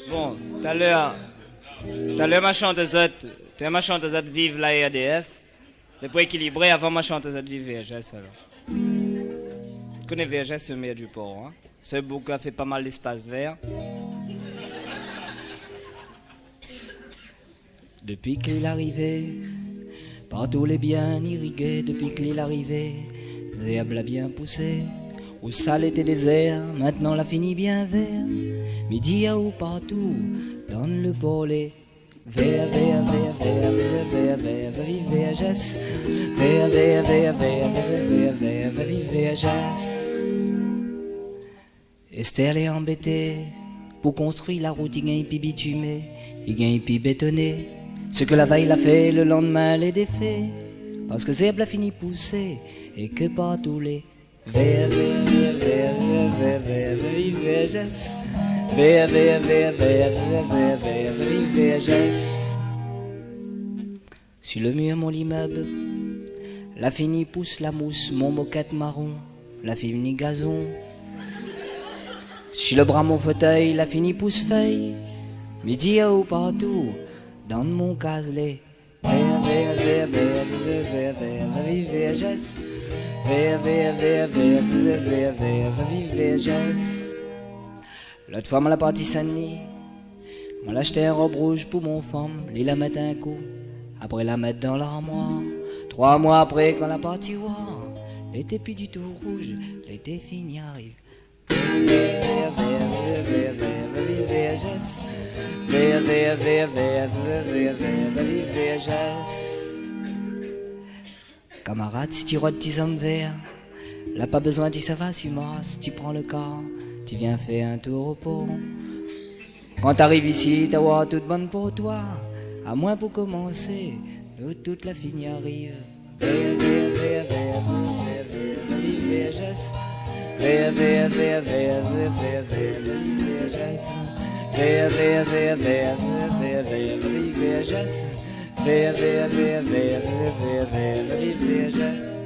Bon, tout à l'heure, ma chanteuse vive la RDF. C'est pour équilibrer avant ma chanteuse vive VHS alors. Tu connais VHS, le meilleur du port, hein? Ce bouc a fait pas mal d'espace vert. Depuis qu'il est arrivé, partout les biens irrigués. Depuis qu'il est arrivé, Zéab l'a bien poussé. Où sale était désert, maintenant l'a fini bien vert. Midi à où partout, donne le polé. Vert, vert, vert, vert, vert, vert, vert, VHS. Vert, vert, vert, vert, vert, vert, vert, VHS. Esther est embêtée pour construire la route, il gagne puis bitumé, il gagne puis bétonné. Ce que la veille l'a fait, le lendemain les défait. Parce que Zéab l'a fini pousser et que partout les VHS. Sur le mur mon immeuble, la fini pousse la mousse, mon moquette marron, la fini gazon. Sur le bras mon fauteuil, la fini pousse feuille, midi à où partout, dans mon caselet. VHS. L'autre fois, moi la partie Saint-Denis, moi l'acheté un robe rouge pour mon femme, il la mettre un coup, après la mettre dans l'armoire. 3 mois après, quand la partie voir, l'été plus du tout rouge, l'été fini arrive. Camarade, si tu rodes tes hommes verts, là pas besoin de ça va, si masse, tu prends le car, tu viens faire un tour au pont. Quand t'arrives ici, t'as voir toute bonne pour toi, à moins pour commencer, nous toute la fini arrive. VHS.